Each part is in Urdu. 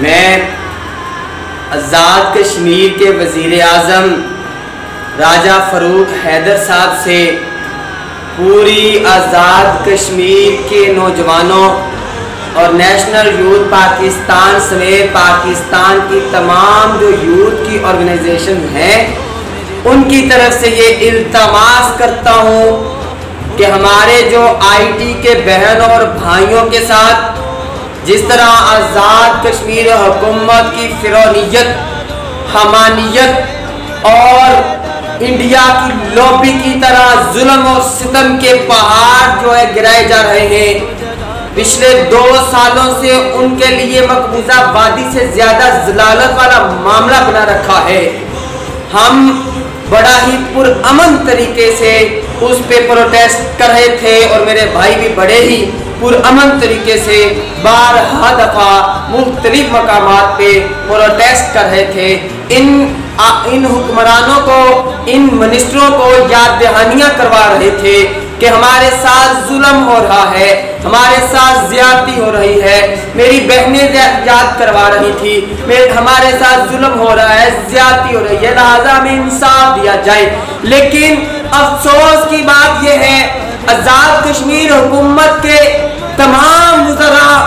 میں آزاد کشمیر کے وزیر اعظم راجہ فاروق حیدر صاحب سے پوری آزاد کشمیر کے نوجوانوں اور نیشنل یوتھ پاکستان سمیت پاکستان کی تمام جو یوتھ کی آرگنائزیشن ہیں ان کی طرف سے یہ التماس کرتا ہوں کہ ہمارے جو آئی ٹی کے بہنوں اور بھائیوں کے ساتھ جس طرح آزاد کشمیر حکومت کی فرعونیت، حمانیت اور انڈیا کی لوبی کی طرح ظلم و ستم کے پہاڑ جو ہے گرائے جا رہے ہیں، پچھلے 2 سالوں سے ان کے لیے مقبوضہ وادی سے زیادہ ذلالت والا معاملہ بنا رکھا ہے۔ ہم بڑا ہی پرامن طریقے سے اس پہ پروٹیسٹ کر رہے تھے اور میرے بھائی بھی بڑے ہی پرامن طریقے سے بارہا دفعہ مختلف مقامات پہ پروٹیسٹ کر رہے تھے۔ ان حکمرانوں کو، ان منسٹروں کو یاد دہانیاں کروا رہے تھے کہ ہمارے ساتھ ظلم ہو رہا ہے، ہمارے ساتھ زیادتی ہو رہی ہے۔ میری بہنیں یاد کروا رہی تھی ہمارے ساتھ ظلم ہو رہا ہے، زیادتی ہو رہی ہے، لہذا ہمیں انصاف دیا جائے۔ لیکن افسوس کی بات یہ ہے آزاد کشمیر حکومت کے تمام وزراء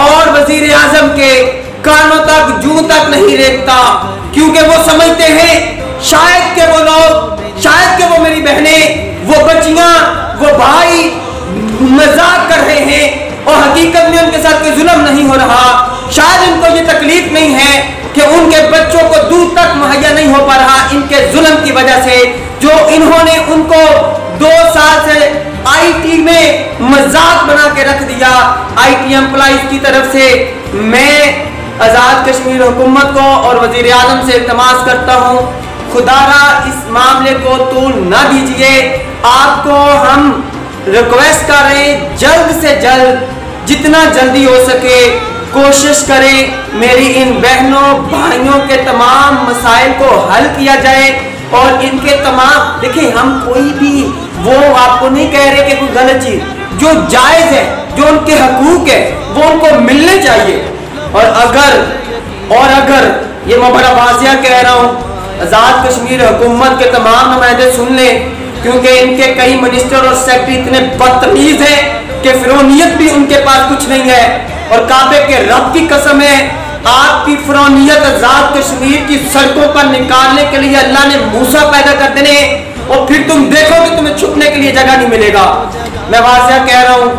اور وزیر اعظم کے کانوں تک جوں تک نہیں ریکھتا، کیونکہ وہ سمجھتے ہیں شاید کہ وہ لوگ، شاید کہ وہ میری بہنیں، وہ بچیاں، وہ بھائی مذاق کر رہے ہیں اور حقیقت میں ان کے ساتھ کوئی ظلم نہیں ہو رہا۔ شاید ان کو یہ تکلیف نہیں ہے کہ ان کے بچوں کو دودھ تک مہیا نہیں ہو پا رہا ان کے ظلم کی وجہ سے، جو انہوں نے ان کو 2 سال سے آئی ٹی میں مذاق بنا کے رکھ دیا۔ آئی ٹی امپلائیز کی طرف سے میں آزاد کشمیر حکومت کو اور وزیر اعظم سے التماس کرتا ہوں، خدا را اس معاملے کو طول نہ دیجئے۔ آپ کو ہم ریکویسٹ کر رہے ہیں جلد سے جلد، جتنا جلدی ہو سکے کوشش کریں میری ان بہنوں بھائیوں کے تمام مسائل کو حل کیا جائے اور ان کے تمام، دیکھیں ہم کوئی بھی وہ آپ کو نہیں کہہ رہے کہ کوئی غلط چیز، جو جائز ہے، جو ان کے حقوق ہے وہ ان کو ملنے چاہیے۔ اور اگر یہ میں بڑا واضح کہہ رہا ہوں، آزاد کشمیر حکومت کے تمام نمائندے سن لیں، کیونکہ ان کے کئی منسٹر اور سیکرٹری اتنے بدتمیز ہیں کہ فرعونیت بھی ان کے پاس کچھ نہیں ہے، اور کعبے کے رب کی قسم ہے آپ کی فرعونیت آزاد کشمیر کی سڑکوں پر نکالنے کے لیے اللہ نے موسیٰ پیدا کر دینے، اور پھر تم دیکھو کہ تمہیں چھپنے کے لیے جگہ نہیں ملے گا۔ میں واضح کہہ رہا ہوں،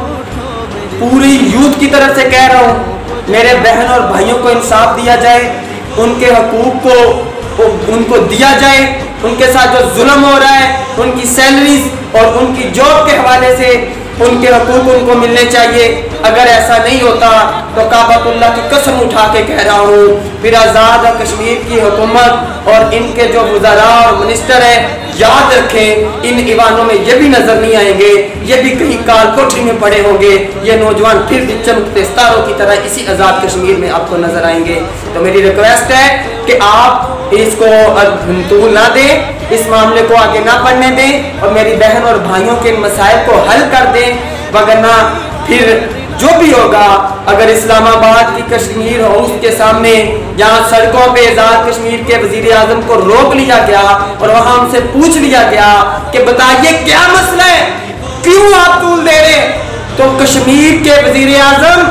پوری یوتھ کی طرف سے کہہ رہا ہوں، میرے بہن اور بھائیوں کو انصاف دیا جائے، ان کے حقوق کو ان کو دیا جائے، ان کے ساتھ جو ظلم ہو رہا ہے ان کی سیلریز اور ان کی جاب کے حوالے سے ان کے حقوق ان کو ملنے چاہیے۔ اگر ایسا نہیں ہوتا تو کعبۃ اللہ کی قسم اٹھا کے کہہ رہا ہوں پھر آزاد کشمیر کی حکومت اور ان کے جو وزراء اور منسٹر ہیں یاد رکھیں ان ایوانوں میں یہ بھی نظر نہیں آئیں گے، یہ بھی کہیں کال کوٹری میں پڑے ہوں گے، یہ نوجوان پھر بھی چمکتے ستاروں کی طرح اسی آزاد کشمیر میں آپ کو نظر آئیں گے۔ تو میری ریکویسٹ ہے کہ آپ اس کو طول نہ دیں، اس معاملے کو آگے نہ بڑھنے دیں اور میری بہن اور بھائیوں کے مسائل کو حل کر دیں، وگرنہ پھر جو بھی ہوگا، اگر اسلام آباد کی کشمیر ہاؤس کے سامنے جہاں سڑکوں پہ آزاد کشمیر کے وزیر اعظم کو روک لیا گیا اور وہاں ہم سے پوچھ لیا گیا کہ بتائیے کیا مسئلہ ہے، کیوں آپ طول دے رہے، تو کشمیر کے وزیر اعظم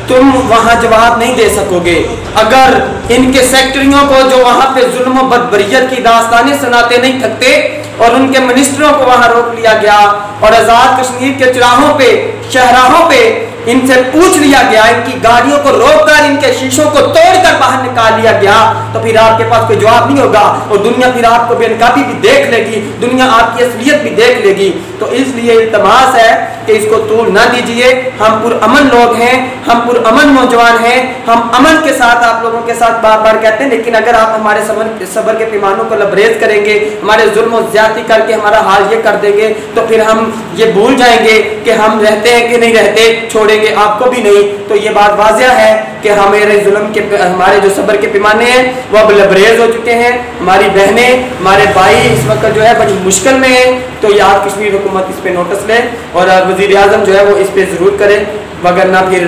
تم وہاں جواب نہیں دے سکو گے۔ اگر ان کے سیکٹریوں کو جو وہاں پہ ظلم و بدبریت کی داستانیں سناتے نہیں تھکتے اور ان کے منسٹروں کو وہاں روک لیا گیا اور آزاد کشمیر کے چراہوں پہ، شہراہوں پہ ان سے پوچھ لیا گیا، ان کی گاڑیوں کو روک کر ان کے شیشوں کو توڑ کر باہر نکال لیا گیا، تو پھر آپ کے پاس کوئی جواب نہیں ہوگا اور دنیا پھر آپ کو بے نقابی بھی دیکھ لے گی، دنیا آپ کی اصلیت بھی دیکھ لے گی۔ تو اس لیے التماس ہے کہ اس کو طول نہ دیجیے، ہم پرامن لوگ ہیں، ہم پرامن نوجوان ہیں، ہم امن کے ساتھ آپ لوگوں کے ساتھ بار بار کہتے ہیں، لیکن اگر آپ ہمارے صبر کے پیمانوں کو لبریز کریں گے، ہمارے ظلم و زیادتی کر کے ہمارا حال یہ کر دیں گے، تو پھر ہم یہ بھول جائیں گے کہ ہم رہتے ہیں کہ نہیں رہتے، چھوڑیں گے آپ کو بھی نہیں۔ تو یہ بات واضح ہے کہ ہمارے ظلم کے، ہمارے جو صبر کے پیمانے ہیں وہ اب لبریز ہو چکے ہیں، ہماری بہنیں، ہمارے بھائی اس وقت جو ہے بڑی مشکل میں ہیں۔ تو آزاد کشمیر حکومت اس پہ نوٹس لے اور وزیر اعظم جو ہے وہ اس پہ ضرور کرے، وگرنہ پھر